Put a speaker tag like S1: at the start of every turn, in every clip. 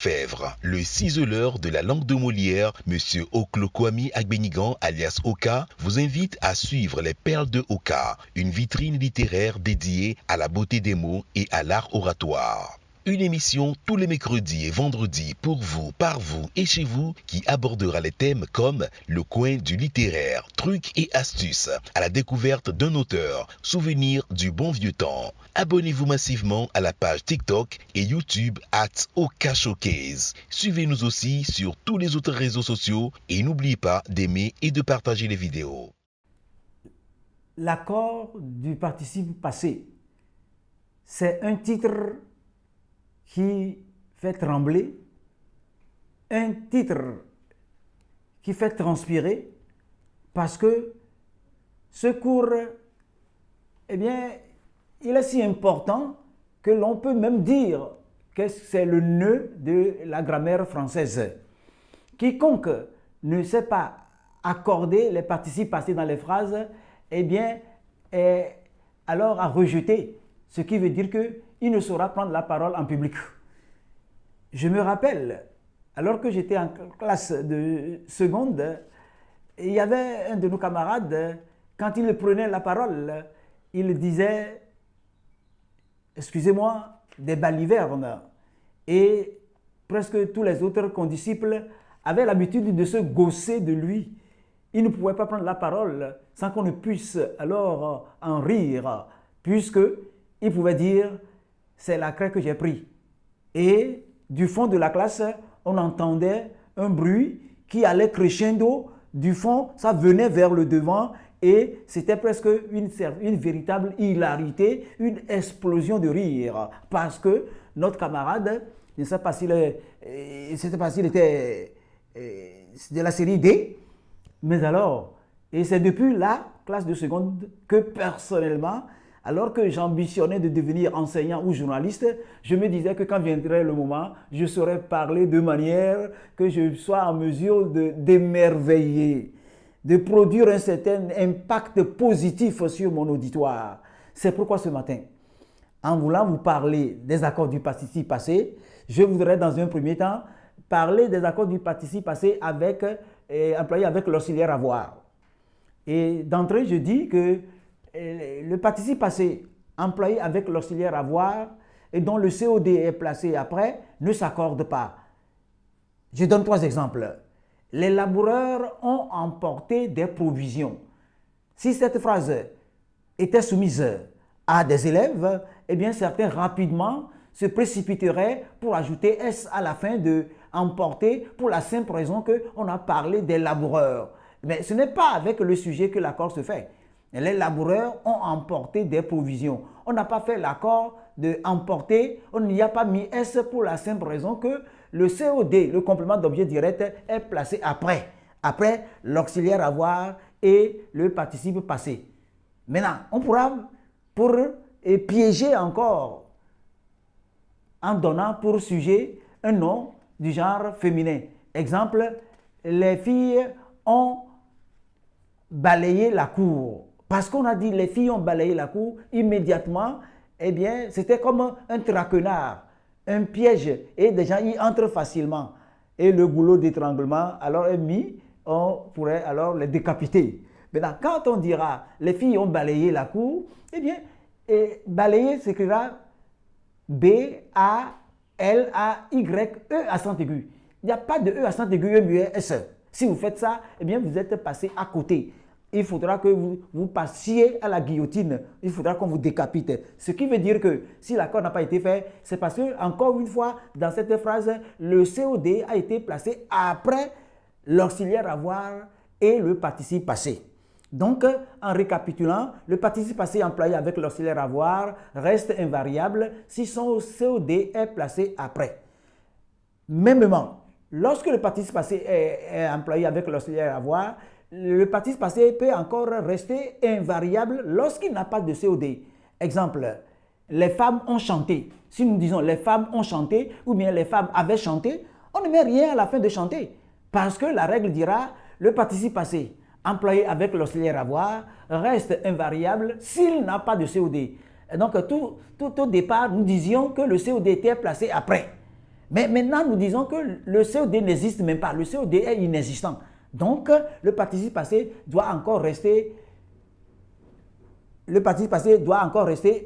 S1: Fèvre, le ciseleur de la langue de Molière, Monsieur Oklokwami Agbenigan alias Oka, vous invite à suivre les Perles de Oka, une vitrine littéraire dédiée à la beauté des mots et à l'art oratoire. Une émission tous les mercredis et vendredis pour vous, par vous et chez vous qui abordera les thèmes comme le coin du littéraire, trucs et astuces, à la découverte d'un auteur, souvenirs du bon vieux temps. Abonnez-vous massivement à la page TikTok et YouTube @Oka Showcase. Suivez-nous aussi sur tous les autres réseaux sociaux et n'oubliez pas d'aimer et de partager les vidéos.
S2: L'accord du participe passé, c'est un titre qui fait trembler, un titre qui fait transpirer, parce que ce cours, eh bien, il est si important que l'on peut même dire que c'est le nœud de la grammaire française. Quiconque ne sait pas accorder les participes passés dans les phrases, eh bien, est alors à rejeter, ce qui veut dire qu'il ne saura prendre la parole en public. Je me rappelle, alors que j'étais en classe de seconde, il y avait un de nos camarades, quand il prenait la parole, il disait, excusez-moi, des balivernes. Et presque tous les autres condisciples avaient l'habitude de se gausser de lui. Il ne pouvait pas prendre la parole sans qu'on ne puisse alors en rire, puisqu'il pouvait dire « c'est la craie que j'ai pris ». Et du fond de la classe, on entendait un bruit qui allait crescendo. Du fond, ça venait vers le devant et c'était presque une véritable hilarité, une explosion de rire. Parce que notre camarade, je ne sais pas s'il était de la série D, mais alors, et c'est depuis la classe de seconde que personnellement, alors que j'ambitionnais de devenir enseignant ou journaliste, je me disais que quand viendrait le moment, je saurais parler de manière que je sois en mesure d'émerveiller, de produire un certain impact positif sur mon auditoire. C'est pourquoi ce matin, en voulant vous parler des accords du participe passé, je voudrais dans un premier temps parler des accords du participe passé employés avec l'auxiliaire avoir. Et d'entrée, je dis que le participe passé employé avec l'auxiliaire avoir et dont le COD est placé après ne s'accorde pas. Je donne 3 exemples. Les laboureurs ont emporté des provisions. Si cette phrase était soumise à des élèves, eh bien certains rapidement se précipiteraient pour ajouter S à la fin de emporter pour la simple raison qu'on a parlé des laboureurs. Mais ce n'est pas avec le sujet que l'accord se fait. Les laboureurs ont emporté des provisions. On n'a pas fait l'accord de emporter, on n'y a pas mis S pour la simple raison que le COD, le complément d'objet direct, est placé après l'auxiliaire avoir et le participe passé. Maintenant, on pourra pour piéger encore en donnant pour sujet un nom du genre féminin. Exemple, les filles ont balayé la cour. Parce qu'on a dit les filles ont balayé la cour, immédiatement, eh bien, c'était comme un traquenard, un piège, et des gens y entrent facilement. Et le goulot d'étranglement, alors est mis, on pourrait alors les décapiter. Maintenant, quand on dira les filles ont balayé la cour, eh bien, balayer s'écrira B-A-L-A-Y-E accent aigu. Il n'y a pas de E accent aigu, E muet, S. Si vous faites ça, eh bien, vous êtes passé à côté. Il faudra que vous passiez à la guillotine. Il faudra qu'on vous décapite. Ce qui veut dire que si l'accord n'a pas été fait, c'est parce que, encore une fois, dans cette phrase, le COD a été placé après l'auxiliaire avoir et le participe passé. Donc, en récapitulant, le participe passé employé avec l'auxiliaire avoir reste invariable si son COD est placé après. Mêmement, lorsque le participe passé est employé avec l'auxiliaire avoir, le participe passé peut encore rester invariable lorsqu'il n'a pas de COD. Exemple, les femmes ont chanté. Si nous disons les femmes ont chanté ou bien les femmes avaient chanté, on ne met rien à la fin de chanter parce que la règle dira le participe passé employé avec l'auxiliaire avoir reste invariable s'il n'a pas de COD. Et donc, tout au départ, nous disions que le COD était placé après. Mais maintenant, nous disons que le COD n'existe même pas. Le COD est inexistant. Donc, le participe passé doit encore rester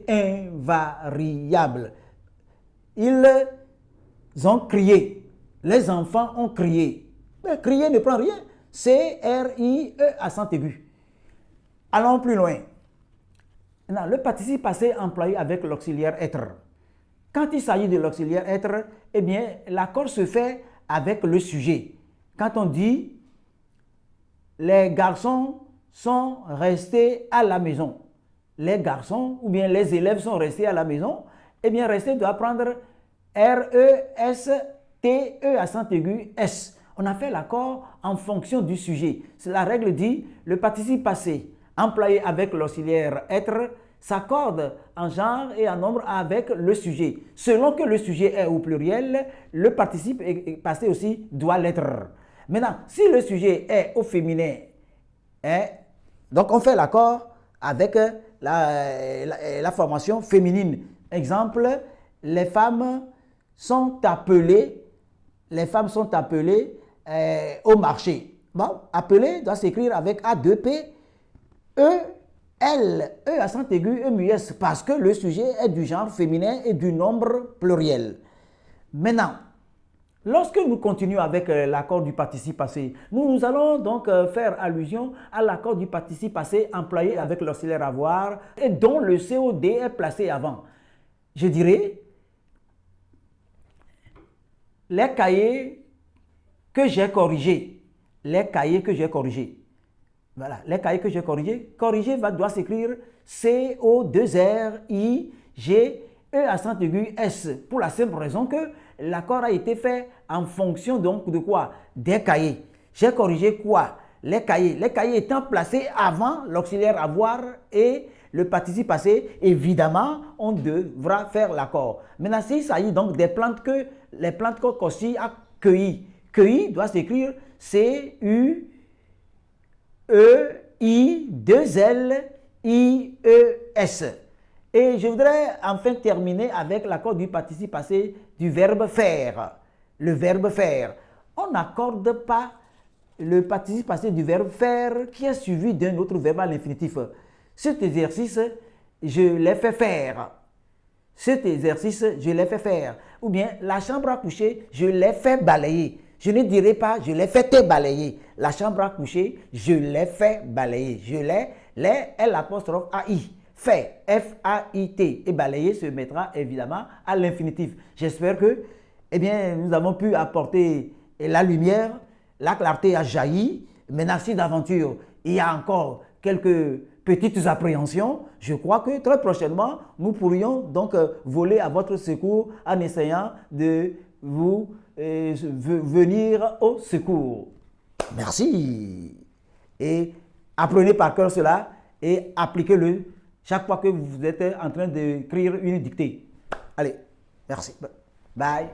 S2: invariable. Ils ont crié. Les enfants ont crié. Mais crier ne prend rien. C-R-I-E accent aigu. Allons plus loin. Maintenant, le participe passé employé avec l'auxiliaire être. Quand il s'agit de l'auxiliaire être, eh bien, l'accord se fait avec le sujet. Quand on dit « les garçons sont restés à la maison », les garçons ou bien les élèves sont restés à la maison, eh bien, rester doit prendre R-E-S-T-E accent aigu S. On a fait l'accord en fonction du sujet. La règle dit le participe passé employé avec l'auxiliaire être s'accorde en genre et en nombre avec le sujet. Selon que le sujet est au pluriel, le participe passé aussi doit l'être. Maintenant, si le sujet est au féminin, donc on fait l'accord avec la formation féminine. Exemple, les femmes sont appelées au marché. Bon, appelé doit s'écrire avec A2P, E, L, E accent aigu, E muet, parce que le sujet est du genre féminin et du nombre pluriel. Maintenant, lorsque nous continuons avec l'accord du participe passé, nous allons donc faire allusion à l'accord du participe passé employé avec l'auxiliaire avoir et dont le COD est placé avant. Je dirais les cahiers que j'ai corrigés. Les cahiers que j'ai corrigés. Voilà, les cahiers que j'ai corrigés. Corriger doit s'écrire C-O-2-R-I-G-E accent aigu S. Pour la simple raison que l'accord a été fait en fonction donc de quoi? Des cahiers. J'ai corrigé quoi? Les cahiers. Les cahiers étant placés avant l'auxiliaire avoir et le participe passé, évidemment, on devra faire l'accord. Maintenant, s'il s'agit donc des plantes que les plantes que Kossi a cueillies. Cueilli doit s'écrire C-U-E-I-2-L-I-E-S. Et je voudrais enfin terminer avec l'accord du participe passé du verbe faire. Le verbe faire. On n'accorde pas le participe passé du verbe faire qui est suivi d'un autre verbe à l'infinitif. Cet exercice, je l'ai fait faire. Cet exercice, je l'ai fait faire. Ou bien, la chambre à coucher, je l'ai fait balayer. Je ne dirai pas, je l'ai fait balayer. La chambre à coucher, je l'ai fait balayer. Je l'ai, l'apostrophe A-I. Fait, F-A-I-T. Et balayer se mettra évidemment à l'infinitif. J'espère que, eh bien, nous avons pu apporter la lumière, la clarté a jailli. Maintenant, si d'aventure, il y a encore quelques petites appréhensions, je crois que très prochainement, nous pourrions donc voler à votre secours en essayant de vous venir au secours. Merci. Et apprenez par cœur cela et appliquez-le chaque fois que vous êtes en train d'écrire une dictée. Allez, merci. Bye.